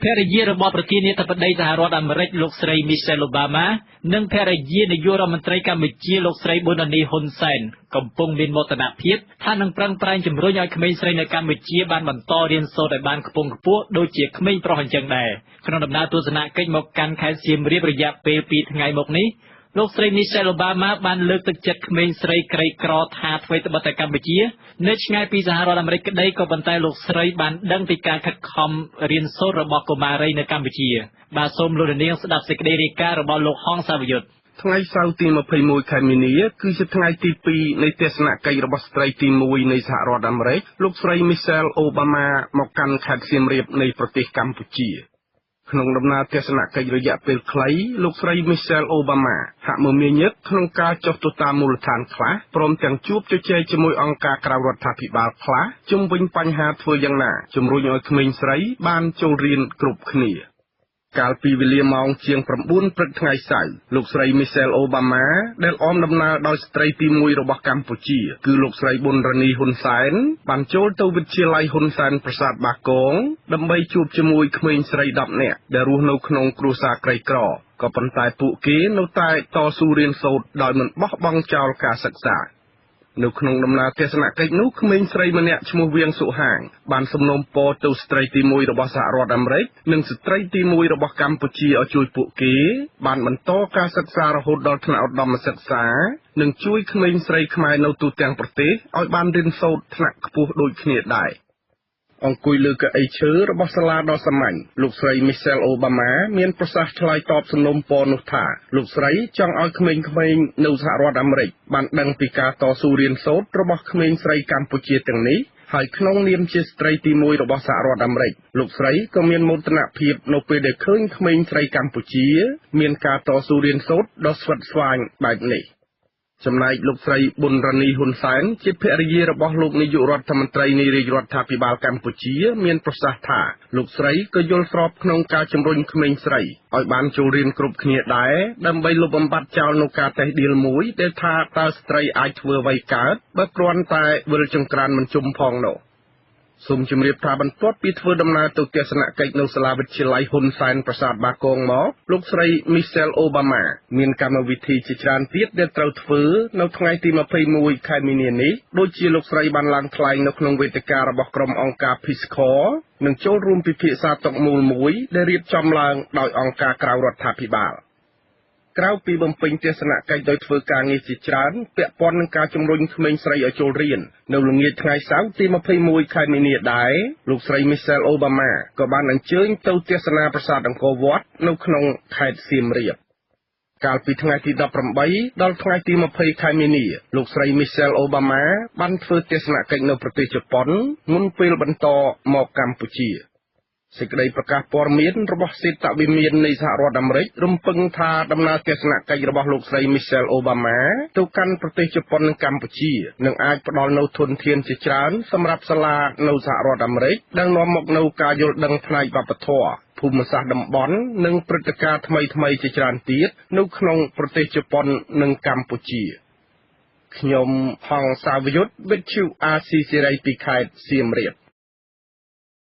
ភរិយារបស់ប្រធានាធិបតីសហរដ្ឋអាមេរិកលោកស្រី Michelle Obama និងភរិយានាយករដ្ឋមន្ត្រីកម្ពុជាលោកស្រីប៊ុនរ៉ានី ហ៊ុនសែនកំពុងមានមោទនភាពថានឹងប្រឹងប្រែងជំរុញឲ្យក្មេងស្រីនៅកម្ពុជាបានបន្តរៀនសូត្រឲ្យបានខ្ពង់ខ្ពស់ដូចជាក្មេងប្រុសអញ្ចឹងដែរក្នុងដំណើរទស្សនកិច្ចមកកាន់ខេត្តសៀមរាបរយៈពេល2ថ្ងៃមកនេះលោកស្រី Michelle Obama បានលើកទឹកចិត្តក្មេងស្រីក្រីក្រថាអ្វីត្បិតតែកម្ពុជានៅឆ្ងាយពីសហរដ្ឋអាមេរិកក្តីក៏ប៉ុន្តែលោកស្រីបានដឹងពីការខិតខំរៀនសូត្ររបស់កុមារីនៅកម្ពុជាបាទសូមលោកនាងស្ដាប់សេចក្តីរាយការណ៍របស់លោកហងសាវយុទ្ធថ្ងៃសៅរ៍ទី21ខែមីនាគឺជាថ្ងៃទី2នៃទស្សនកិច្ចរបស់ស្ត្រីទី1នៃសហរដ្ឋអាមេរិកលោកស្រី Michelle Obama មកកាន់ខេត្តសៀមរាបនៃប្រទេសកម្ពុជាក្នុងដំណើរទស្សនកិច្ចរយៈពេលខ្លីលោកស្រី Michelle Obama ហាក់មមាញឹកក្នុងការចុះទៅតាមមូលដ្ឋានខ្លះព្រមទាំងជួបជជែកជាមួយអង្គការក្រៅរដ្ឋាភិបាលខ្លះជុំវិញបញ្ហាធ្វើយ៉ាងណាជំរុញឲ្យក្មេងស្រីបានចូលរៀនគ្រប់គ្នាកាលពីវេលាម៉ោងជាង9ព្រឹកថ្ងៃសៅរ៍លោកស្រី Michelle Obama ដែលអមដំណើរដោយស្ត្រីទី1របស់កម្ពុជាគឺលោកស្រីប៊ុនរ៉ានីហ៊ុនសែនបានចូលទៅវិទ្យាល័យហ៊ុនសែនប្រាសាទបាគងដើម្បីជួបជាមួយក្មេងស្រី10នាក់ដែលរស់នៅក្នុងគ្រួសារក្រីក្រក៏ប៉ុន្តែពួកគេនៅតែតស៊ូរៀនសូត្រដោយមិនបោះបង់ចោលការសិក្សានៅក្នុងដំណើរទស្សនកិច្ចនោះក្មេងស្រីម្នាក់ឈ្មោះវៀងសុហាងបានសំណូមពរទៅស្ត្រីទី1របស់សហរដ្ឋអាមេរិកនិងស្ត្រីទី1របស់កម្ពុជាឲ្យជួយពួកគេបានបន្តការសិក្សារហូតដល់ថ្នាក់ឧត្តមសិក្សានិងជួយក្មេងស្រីខ្មែរនៅទូទាំងប្រទេសឲ្យបានរៀនសូត្រថ្នាក់ខ្ពស់ដូចគ្នាដែរអង្គុយលើកៅអីឈើរបស់សាលាដ៏សាមញ្ញលោកស្រី Michelle Obama មានប្រសាសន៍ឆ្លើយតបសំណូមពរនោះថាលោកស្រីចង់ឲ្យក្មេងៗនៅសហរដ្ឋអាមេរិកបានដឹងពីការតស៊ូរៀនសូត្ររបស់ក្មេងស្រីកម្ពុជាទាំងនេះហើយក្នុងនាមជាស្ត្រីទី1របស់សហរដ្ឋអាមេរិកលោកស្រីក៏មានមោទនភាពនៅពេលដែលឃើញក្មេងស្រីកម្ពុជាមានការតស៊ូរៀនសូត្រដ៏ស្វិតស្វាញបែបនេះចំណែកលោកស្រីប៊ុនរ៉ានីហ៊ុនសែនជាភរិយារបស់លោកនាយករដ្ឋមន្ត្រីនៃរាជរដ្ឋាភិបាលកម្ពុជាមានប្រសាសន៍ថាលោកស្រីក៏យល់ស្របក្នុងការជំរុញក្មេងស្រីឲ្យបានចូលរៀនគ្រប់គ្នាដែរដើម្បីលុបបំបាត់ចោលនូវការតេះដៀលមួយដែលថាតើស្ត្រីអាចធ្វើអ្វីកើតបើគ្រាន់តែវិលចង្ក្រានមិនជុំផងនោះសូមជម្រាបថាបន្ទាប់ពីធ្វើដំណើរទៅទស្សនកិច្ចនៅសាលាវិទ្យាល័យហ៊ុនសែនប្រាសាទបាគងមកលោកស្រី Michelle Obama មានកម្មវិធីជាច្រើនទៀតដែលត្រូវធ្វើនៅថ្ងៃទី21ខែមីនានេះដូចជាលោកស្រីបានឡើងថ្លែងនៅក្នុងវេទិការបស់ក្រុមអង្គការ Peace Corps និងចូលរួមពិភាក្សាតុមូលមួយដែលរៀបចំឡើងដោយអង្គការក្រៅរដ្ឋាភិបាលក្រៅពីបំពេញទស្សនកិច្ចដោយធ្វើការងារជាច្រើនពាក់ព័ន្ធនឹងការជំរុញក្មេងស្រីឲ្យចូលរៀននៅល្ងាចថ្ងៃសៅរ៍ទី21ខែមីនាដែរលោកស្រី Michelle Obama ក៏បានអញ្ជើញទៅទស្សនាប្រាសាទអង្គរវត្តនៅក្នុងខេត្តសៀមរាបកាលពីថ្ងៃទី18ដល់ថ្ងៃទី20ខែមីនាលោកស្រី Michelle Obama បានធ្វើទស្សនកិច្ចនៅប្រទេសជប៉ុនមុនពេលបន្តមកកម្ពុជាសេចក្តីប្រកាសព័ត៌មានរបស់សេតវិមាននៃសហរដ្ឋអាមេរិករំពឹងថាដំណើរទស្សនកិច្ចរបស់លោកស្រី Michelle Obama ទៅកាន់ប្រទេសជប៉ុននិងកម្ពុជានឹងអាចផ្ដល់នូវធនធានជាច្រើនសម្រាប់សាលានៅសហរដ្ឋអាមេរិកដែលនាំមកនូវការយល់ដឹងផ្នែកវប្បធម៌ភូមិសាស្ត្រតំបន់និងព្រឹត្តិការណ៍ថ្មីៗជាច្រើនទៀតនៅក្នុងប្រទេសជប៉ុននិងកម្ពុជាខ្ញុំហងសាវយុទ្ធ With you RC សេរីពីខេត្តសៀមរាប